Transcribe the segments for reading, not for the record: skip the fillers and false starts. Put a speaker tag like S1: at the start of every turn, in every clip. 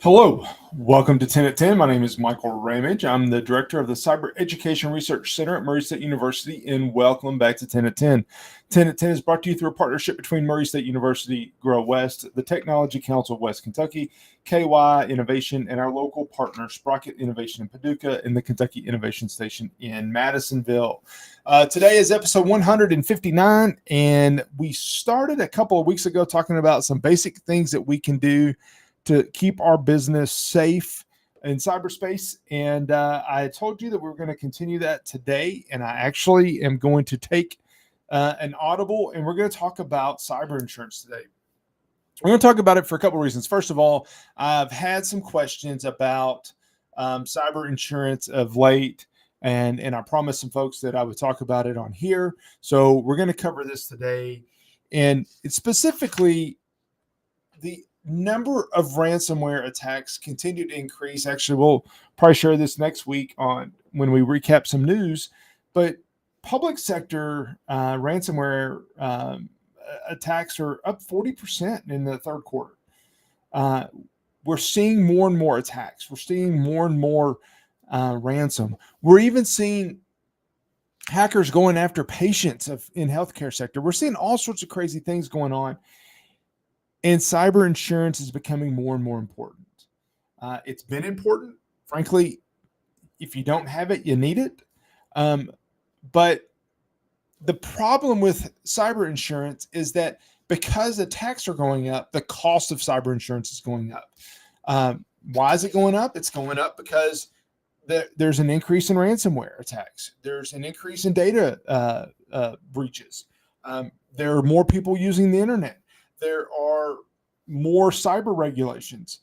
S1: Hello, welcome to 10 at 10. My name is Michael Ramage. I'm the director of the Cyber Education Research Center at Murray State University, and welcome back to 10 at 10. 10 at 10 is brought to you through a partnership between Murray State University, Grow West, the Technology Council of West Kentucky, KY Innovation, and our local partner, Sprocket Innovation in Paducah, and the Kentucky Innovation Station in Madisonville. Today is episode 159, and we started a couple of weeks ago talking about some basic things that we can do to keep our business safe in cyberspace. And I told you that we were going to continue that today. And I actually am going to take an audible, and we're going to talk about cyber insurance today. We're going to talk about it for a couple of reasons. First of all, I've had some questions about cyber insurance of late, and I promised some folks that I would talk about it on here. So we're going to cover this today. And it's specifically the number of ransomware attacks continue to increase. Actually, we'll probably share this next week on when we recap some news. But public sector ransomware attacks are up 40% in the third quarter. We're seeing more and more attacks. We're seeing more and more ransom. We're even seeing hackers going after patients in healthcare sector. We're seeing all sorts of crazy things going on. And cyber insurance is becoming more and more important. It's been important. Frankly, if you don't have it, you need it. But the problem with cyber insurance is that because attacks are going up, the cost of cyber insurance is going up. Why is it going up? It's going up because there's an increase in ransomware attacks. There's an increase in data breaches. There are more people using the internet. There are more cyber regulations.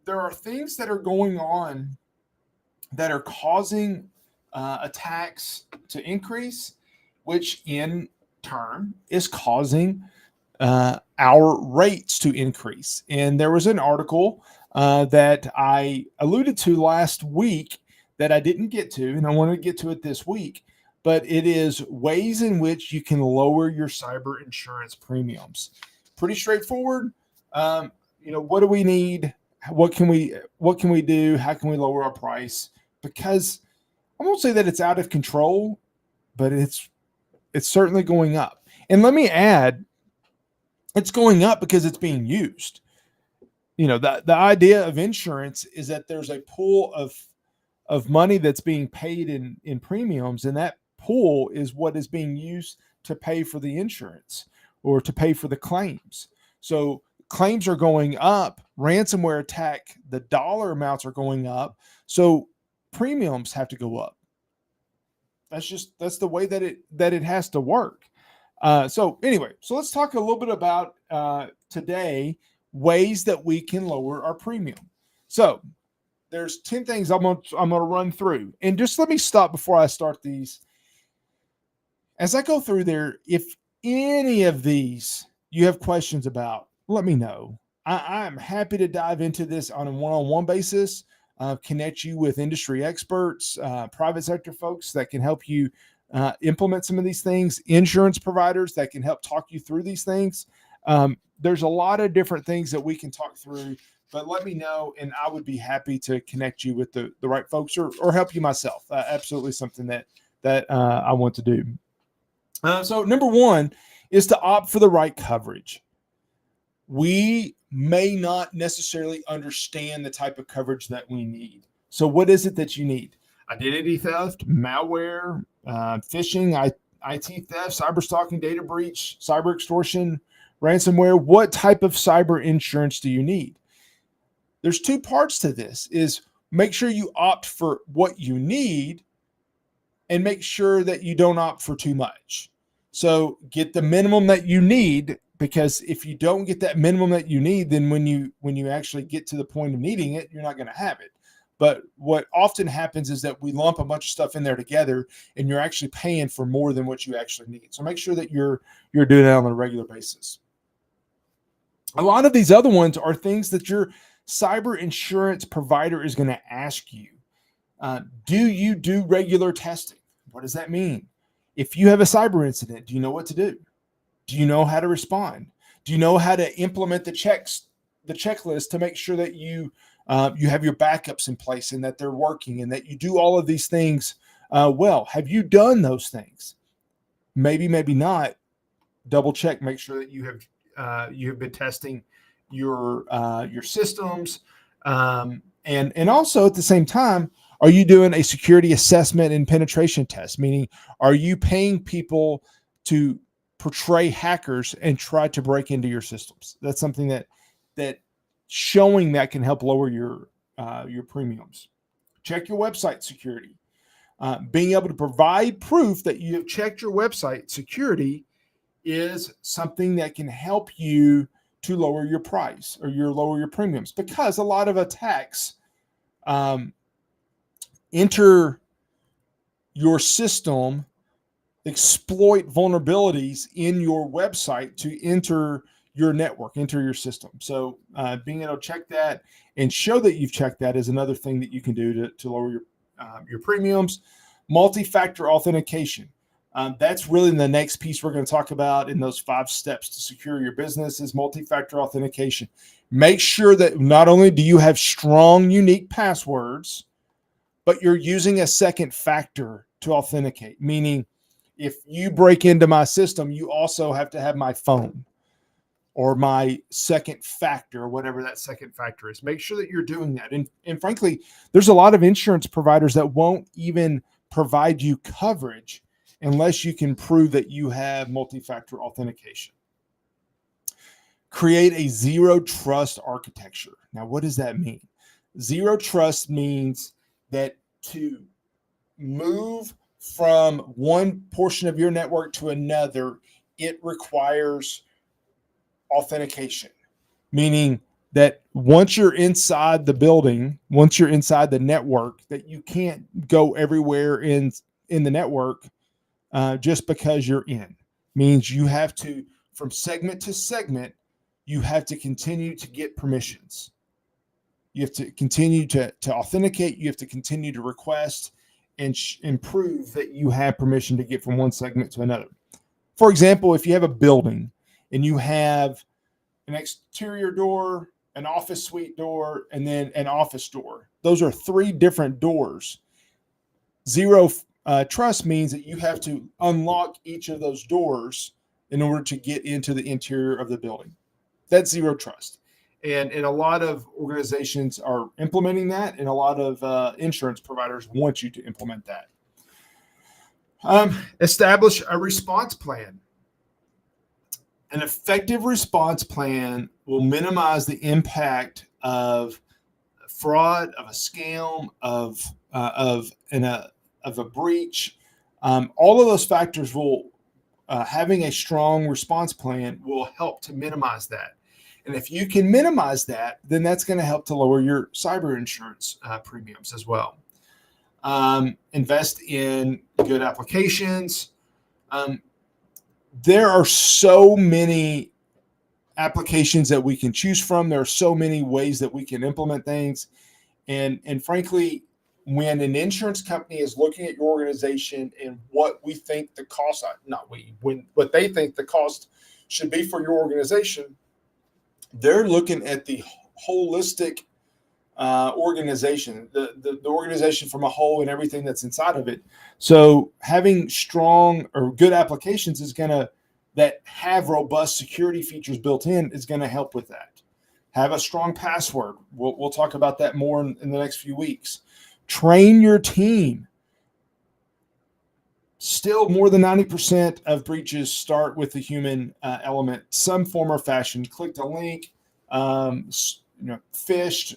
S1: There are things that are going on that are causing attacks to increase, which in turn is causing our rates to increase. And there was an article that I alluded to last week that I didn't get to, and I want to get to it this week. But it is ways in which you can lower your cyber insurance premiums. Pretty straightforward. What do we need? What can we do? How can we lower our price? Because I won't say that it's out of control, but it's certainly going up. And let me add, it's going up because it's being used. The idea of insurance is that there's a pool of money that's being paid in premiums, and that pool is what is being used to pay for the insurance or to pay for the claims. So claims are going up, ransomware attack, the dollar amounts are going up. So premiums have to go up. That's the way that it has to work. So let's talk a little bit about today, ways that we can lower our premium. So there's 10 things I'm going to run through. And just let me stop before I start these. As I go through there, if any of these you have questions about, let me know. I'm happy to dive into this on a one-on-one basis, connect you with industry experts, private sector folks that can help you implement some of these things, insurance providers that can help talk you through these things. There's a lot of different things that we can talk through, but let me know, and I would be happy to connect you with the right folks or help you myself. Absolutely something that I want to do. So number one is to opt for the right coverage. We may not necessarily understand the type of coverage that we need. So what is it that you need? Identity theft, malware, phishing, IT theft, cyber stalking, data breach, cyber extortion, ransomware. What type of cyber insurance do you need? There's two parts to this. Is make sure you opt for what you need and make sure that you don't opt for too much. So get the minimum that you need, because if you don't get that minimum that you need, then when you actually get to the point of needing it, you're not going to have it. But what often happens is that we lump a bunch of stuff in there together, and you're actually paying for more than what you actually need. So make sure that you're doing that on a regular basis. A lot of these other ones are things that your cyber insurance provider is going to ask you. Do you do regular testing? What does that mean? If you have a cyber incident, do you know what to do? Do you know how to respond? Do you know how to implement the checklist to make sure that you you have your backups in place and that they're working and that you do all of these things well. Have you done those things? Maybe, maybe not. Double check, make sure that you have been testing your systems, and also at the same time, are you doing a security assessment and penetration test? Meaning, are you paying people to portray hackers and try to break into your systems? That's something that showing that can help lower your premiums. Check your website security. Being able to provide proof that you have checked your website security is something that can help you to lower your price or lower your premiums, because a lot of attacks enter your system, exploit vulnerabilities in your website to enter your network, enter your system. So being able to check that and show that you've checked that is another thing that you can do to lower your premiums. Multi-factor authentication. That's really the next piece we're going to talk about in those 5 steps to secure your business is multi-factor authentication. Make sure that not only do you have strong, unique passwords, but you're using a second factor to authenticate. Meaning, if you break into my system, you also have to have my phone or my second factor, or whatever that second factor is. Make sure that you're doing that. And frankly, there's a lot of insurance providers that won't even provide you coverage unless you can prove that you have multi-factor authentication. Create a zero trust architecture. Now, what does that mean? Zero trust means that to move from one portion of your network to another, it requires authentication, meaning that once you're inside the building, once you're inside the network, that you can't go everywhere in the network just because you're in. Means you have to, from segment to segment, you have to continue to get permissions. You have to continue to authenticate. You have to continue to request and prove that you have permission to get from one segment to another. For example, if you have a building and you have an exterior door, an office suite door, and then an office door, those are 3 different doors. Zero trust means that you have to unlock each of those doors in order to get into the interior of the building. That's zero trust. And a lot of organizations are implementing that, and a lot of insurance providers want you to implement that. Establish a response plan. An effective response plan will minimize the impact of fraud, of a scam, of a breach. All of those factors will having a strong response plan will help to minimize that. And if you can minimize that, then that's going to help to lower your cyber insurance premiums as well. Invest in good applications. There are so many applications that we can choose from. There are so many ways that we can implement things. And frankly, when an insurance company is looking at your organization and what we think the cost, what they think the cost should be for your organization, they're looking at the holistic organization, the organization from a whole and everything that's inside of it. So having strong or good applications that have robust security features built in is going to help with that. Have a strong password. We'll talk about that more in the next few weeks. Train your team. Still, more than 90% of breaches start with the human element, some form or fashion. Clicked a link, phished,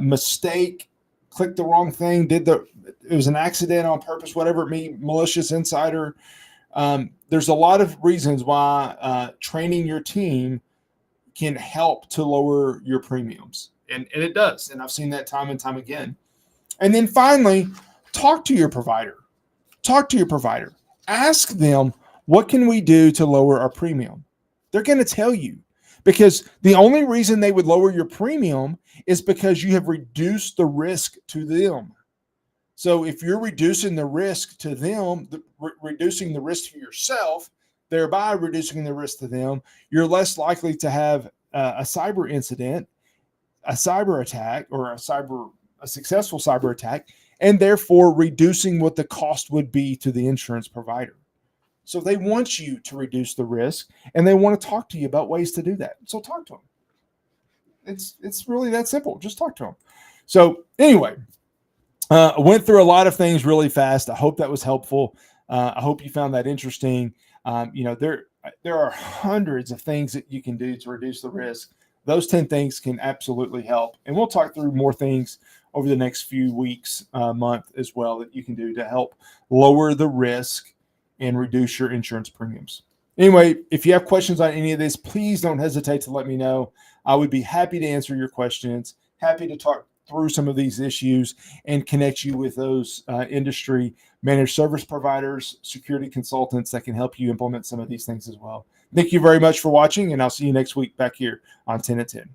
S1: mistake, clicked the wrong thing, it was an accident on purpose, whatever it means, malicious insider. There's a lot of reasons why training your team can help to lower your premiums. And it does. And I've seen that time and time again. And then finally, talk to your provider. Ask them, what can we do to lower our premium? They're going to tell you, because the only reason they would lower your premium is because you have reduced the risk to them. So if you're reducing the risk to them, reducing the risk to yourself, thereby reducing the risk to them, you're less likely to have a cyber incident. a cyber attack or a successful cyber attack, and therefore reducing what the cost would be to the insurance provider. So they want you to reduce the risk, and they want to talk to you about ways to do that. So talk to them. It's really that simple. Just talk to them. So anyway, I went through a lot of things really fast. I hope that was helpful. I hope you found that interesting. There are hundreds of things that you can do to reduce the risk. Those 10 things can absolutely help. And we'll talk through more things over the next few weeks, month as well, that you can do to help lower the risk and reduce your insurance premiums. Anyway, if you have questions on any of this, please don't hesitate to let me know. I would be happy to answer your questions, happy to talk through some of these issues and connect you with those industry managed service providers, security consultants that can help you implement some of these things as well. Thank you very much for watching, and I'll see you next week back here on 10 at 10.